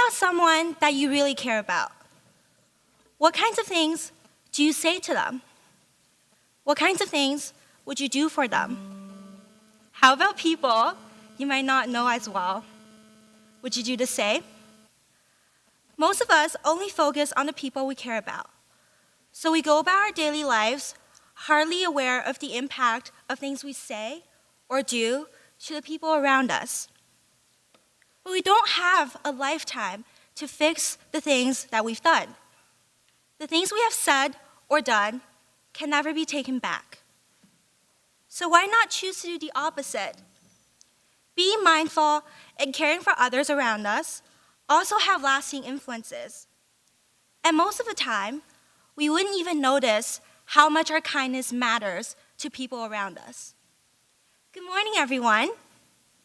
about someone that you really care about. What kinds of things do you say to them? What kinds of things would you do for them? How about people you might not know as well? Would you do the same? Most of us only focus on the people we care about. So we go about our daily lives hardly aware of the impact of things we say or do to the people around us. But we don't have a lifetime to fix the things that we've done. The things we have said or done can never be taken back. So why not choose to do the opposite? Being mindful and caring for others around us also have lasting influences. And most of the time, we wouldn't even notice how much our kindness matters to people around us. Good morning, everyone.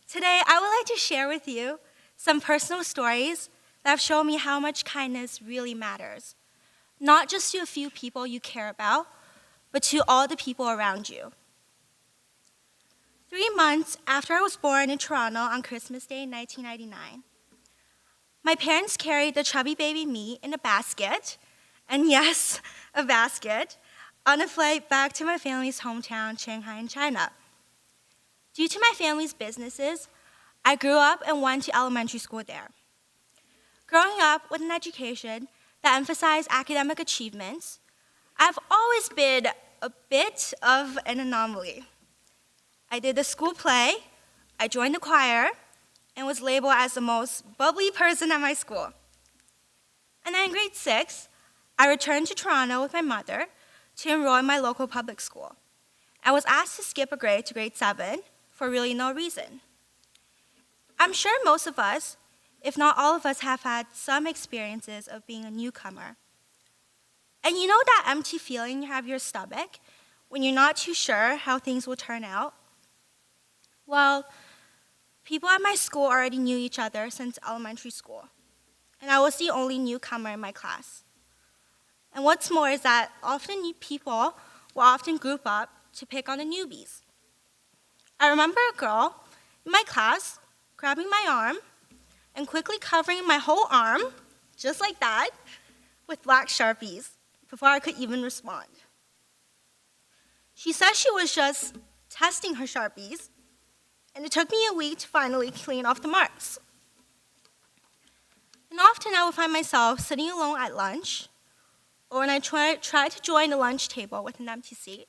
Today, I would like to share with you some personal stories that have shown me how much kindness really matters, not just to a few people you care about, but to all the people around you. 3 months after I was born in Toronto on Christmas Day in 1999, my parents carried the chubby baby me in a basket, and yes, a basket, on a flight back to my family's hometown, Shanghai in China. Due to my family's businesses, I grew up and went to elementary school there. Growing up with an education that emphasized academic achievements, I've always been a bit of an anomaly. I did the school play, I joined the choir, and was labeled as the most bubbly person at my school. And then in grade 6, I returned to Toronto with my mother to enroll in my local public school. I was asked to skip a grade to grade 7 for really no reason. I'm sure most of us, if not all of us, have had some experiences of being a newcomer. And you know that empty feeling you have in your stomach when you're not too sure how things will turn out? Well, people at my school already knew each other since elementary school, and I was the only newcomer in my class. And what's more is that people will often group up to pick on the newbies. I remember a girl in my class grabbing my arm and quickly covering my whole arm, just like that, with black Sharpies before I could even respond. She said she was just testing her Sharpies, and it took me a week to finally clean off the marks. And often I would find myself sitting alone at lunch, or when I tried to join the lunch table with an empty seat.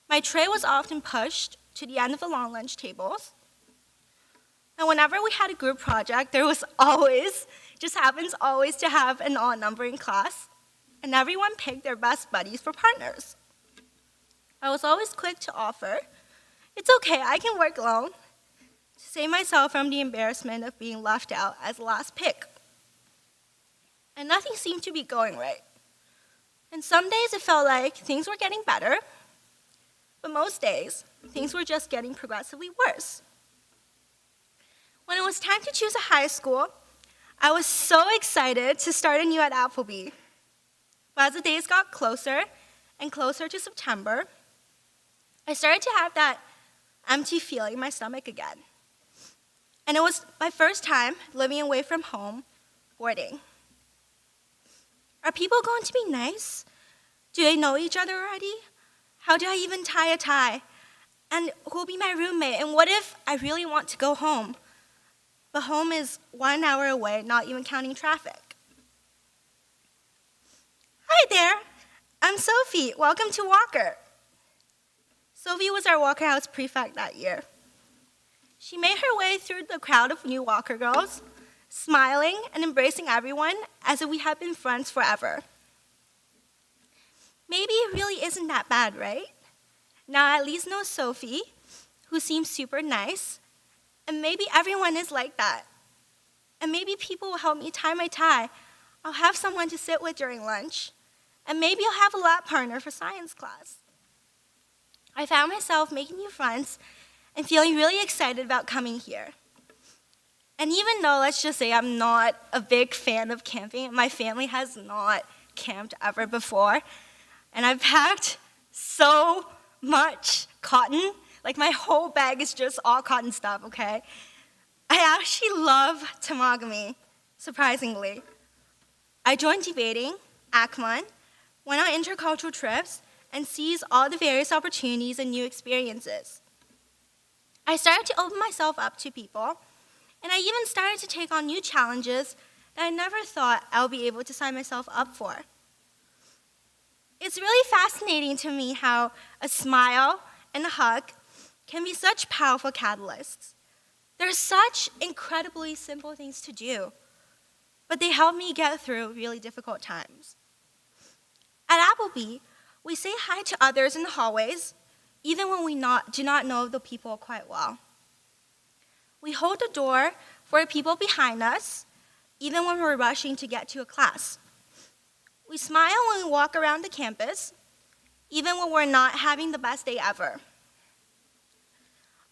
My tray was often pushed to the end of the long lunch tables. And whenever we had a group project, there was always, just happens always to have an odd number in class, and everyone picked their best buddies for partners. I was always quick to offer, "It's okay, I can work alone," to save myself from the embarrassment of being left out as the last pick. And nothing seemed to be going right. And some days it felt like things were getting better, but most days, things were just getting progressively worse. When it was time to choose a high school, I was so excited to start anew at Appleby. But as the days got closer and closer to September, I started to have that empty feeling in my stomach again. And it was my first time living away from home, boarding. Are people going to be nice? Do they know each other already? How do I even tie a tie? And who'll be my roommate? And what if I really want to go home? But home is 1 hour away, not even counting traffic. Hi there, I'm Sophie. Welcome to Walker. Sophie was our Walker House prefect that year. She made her way through the crowd of new Walker girls, smiling and embracing everyone as if we had been friends forever. Maybe it really isn't that bad, right? Now I at least know Sophie, who seems super nice, and maybe everyone is like that. And maybe people will help me tie my tie. I'll have someone to sit with during lunch, and maybe I'll have a lab partner for science class. I found myself making new friends and feeling really excited about coming here. And even though, let's just say, I'm not a big fan of camping, my family has not camped ever before, and I've packed so much cotton, like my whole bag is just all cotton stuff, okay? I actually love Temagami. surprisingly. I joined debating, ACMON, went on intercultural trips, and seized all the various opportunities and new experiences. I started to open myself up to people, and I even started to take on new challenges that I never thought I would be able to sign myself up for. It's really fascinating to me how a smile and a hug can be such powerful catalysts. They're such incredibly simple things to do, but they help me get through really difficult times. At Applebee, we say hi to others in the hallways, even when we do not know the people quite well. We hold the door for the people behind us, even when we're rushing to get to a class. We smile when we walk around the campus, even when we're not having the best day ever.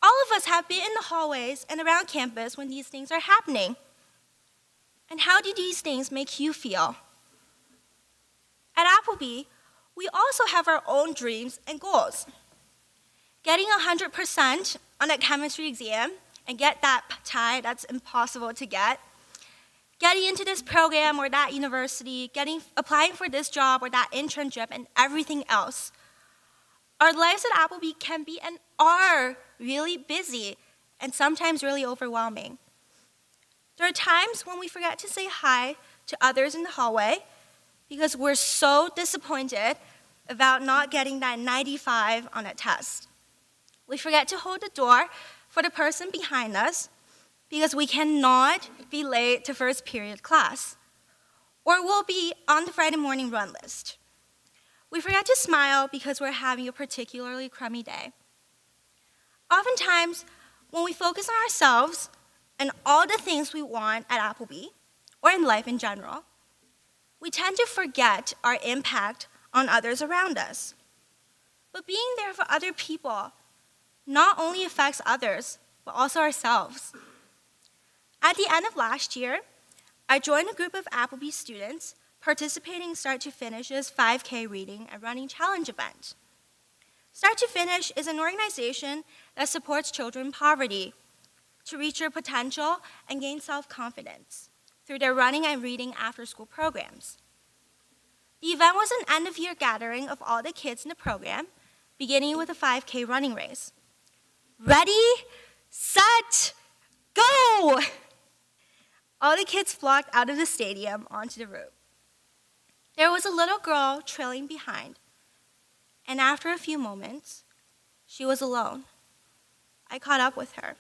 All of us have been in the hallways and around campus when these things are happening. And how do these things make you feel? At Applebee, we also have our own dreams and goals. Getting 100% on a chemistry exam and get that tie that's impossible to get, getting into this program or that university, applying for this job or that internship, and everything else. Our lives at Applebee can be and are really busy and sometimes really overwhelming. There are times when we forget to say hi to others in the hallway because we're so disappointed about not getting that 95 on a test. We forget to hold the door for the person behind us because we cannot be late to first period class, or we'll be on the Friday morning run list. We forget to smile because we're having a particularly crummy day. Oftentimes, when we focus on ourselves and all the things we want at Applebee, or in life in general, we tend to forget our impact on others around us. But being there for other people not only affects others, but also ourselves. At the end of last year, I joined a group of Applebee students participating in Start to Finish's 5K reading and running challenge event. Start to Finish is an organization that supports children in poverty to reach their potential and gain self-confidence through their running and reading after-school programs. The event was an end-of-year gathering of all the kids in the program, beginning with a 5K running race. Ready, set, go! All the kids flocked out of the stadium onto the route. There was a little girl trailing behind, and after a few moments, she was alone. I caught up with her.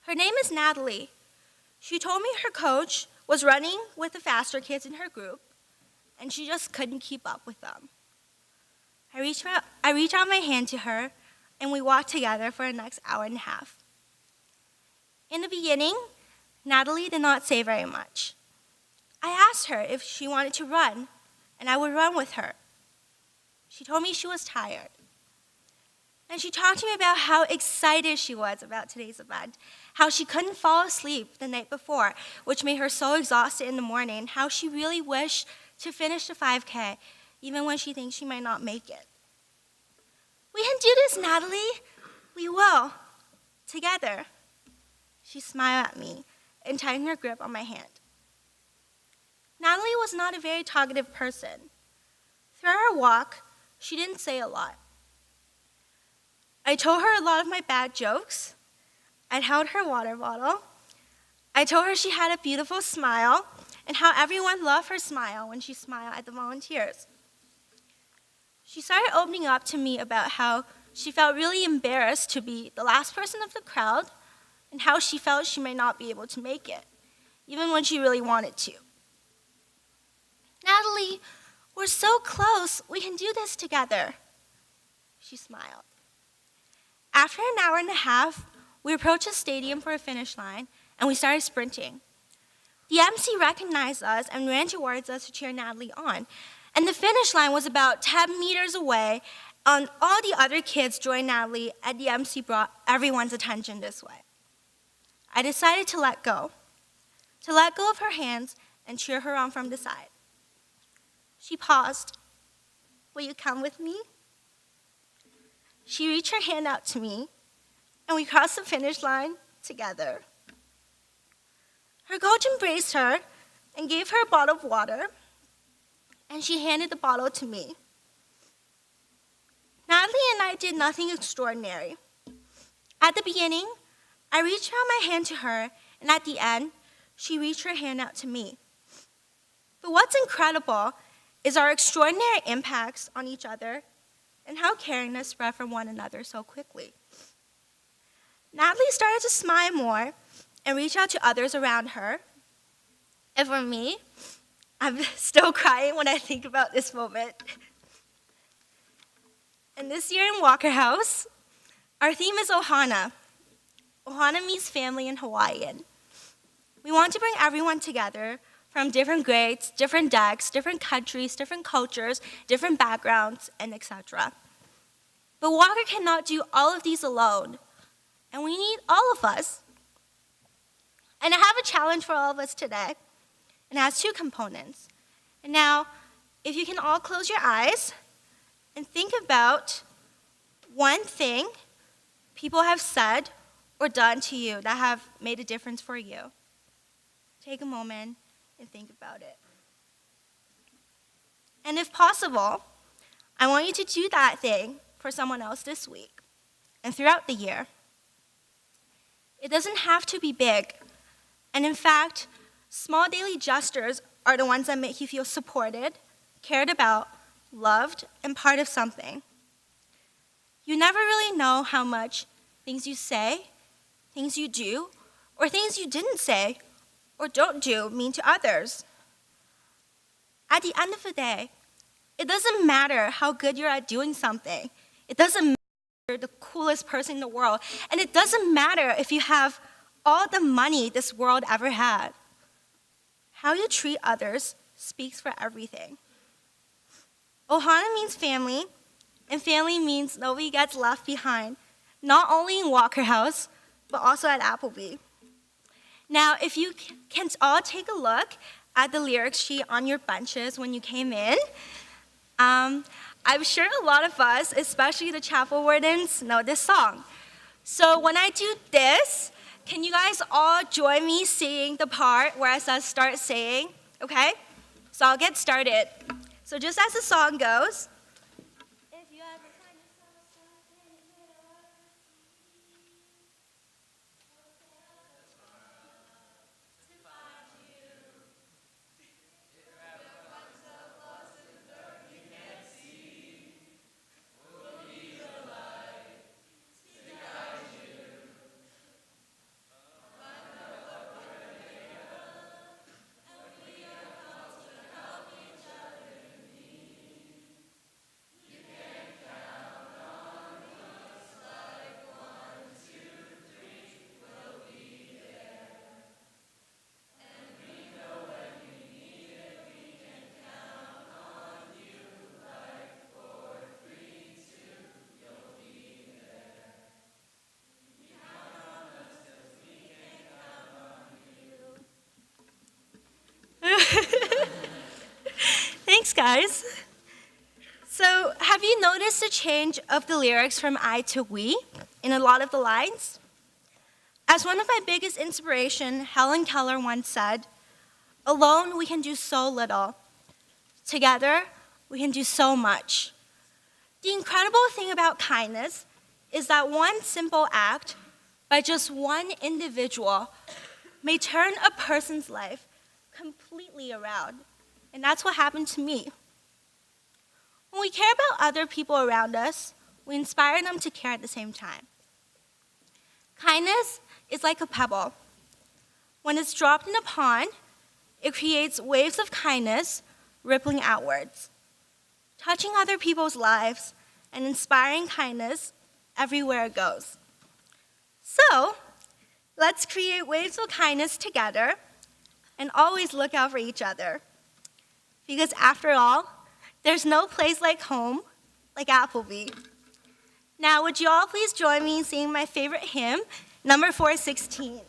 Her name is Natalie. She told me her coach was running with the faster kids in her group, and she just couldn't keep up with them. I reached out my hand to her, and we walked together for the next hour and a half. In the beginning, Natalie did not say very much. I asked her if she wanted to run, and I would run with her. She told me she was tired. And she talked to me about how excited she was about today's event, how she couldn't fall asleep the night before, which made her so exhausted in the morning, how she really wished to finish the 5K, even when she thinks she might not make it. We can do this, Natalie. We will. Together. She smiled at me and tightened her grip on my hand. Natalie was not a very talkative person. Throughout our walk, she didn't say a lot. I told her a lot of my bad jokes. I held her water bottle. I told her she had a beautiful smile and how everyone loved her smile when she smiled at the volunteers. She started opening up to me about how she felt really embarrassed to be the last person of the crowd and how she felt she might not be able to make it, even when she really wanted to. Natalie, we're so close. We can do this together. She smiled. After an hour and a half, we approached the stadium for a finish line, and we started sprinting. The MC recognized us and ran towards us to cheer Natalie on, and the finish line was about 10 meters away, and all the other kids joined Natalie, and the MC brought everyone's attention this way. I decided to let go of her hands and cheer her on from the side. She paused. Will you come with me? She reached her hand out to me, and we crossed the finish line together. Her coach embraced her and gave her a bottle of water, and she handed the bottle to me. Natalie and I did nothing extraordinary. At the beginning, I reached out my hand to her, and at the end, she reached her hand out to me. But what's incredible is our extraordinary impacts on each other and how caringness spread from one another so quickly. Natalie started to smile more and reach out to others around her. And for me, I'm still crying when I think about this moment. And this year in Walker House, our theme is Ohana. Ohana means family in Hawaiian. We want to bring everyone together from different grades, different decks, different countries, different cultures, different backgrounds, and etc. But Walker cannot do all of these alone, and we need all of us. And I have a challenge for all of us today, and it has two components. And now, if you can all close your eyes and think about one thing people have said or done to you that have made a difference for you. Take a moment and think about it. And if possible, I want you to do that thing for someone else this week and throughout the year. It doesn't have to be big. And in fact, small daily gestures are the ones that make you feel supported, cared about, loved, and part of something. You never really know how much things you say, things you do, or things you didn't say or don't do mean to others. At the end of the day, it doesn't matter how good you're at doing something. It doesn't matter if you're the coolest person in the world. And it doesn't matter if you have all the money this world ever had. How you treat others speaks for everything. Ohana means family, and family means nobody gets left behind, not only in Walker House, but also at Appleby. Now, if you can all take a look at the lyrics sheet on your benches when you came in, I'm sure a lot of us, especially the chapel wardens, know this song. So when I do this, can you guys all join me singing the part where I says start saying, okay? So I'll get started. So just as the song goes, if you ever find yourself something Thanks, guys. So, have you noticed the change of the lyrics from I to we in a lot of the lines? As one of my biggest inspiration, Helen Keller once said, "Alone we can do so little. Together we can do so much." The incredible thing about kindness is that one simple act by just one individual may turn a person's life completely around. And that's what happened to me. When we care about other people around us, we inspire them to care at the same time. Kindness is like a pebble. When it's dropped in a pond, it creates waves of kindness rippling outwards, touching other people's lives and inspiring kindness everywhere it goes. So, let's create waves of kindness together and always look out for each other. Because after all, there's no place like home, like Appleby. Now, would you all please join me in singing my favorite hymn, number 416.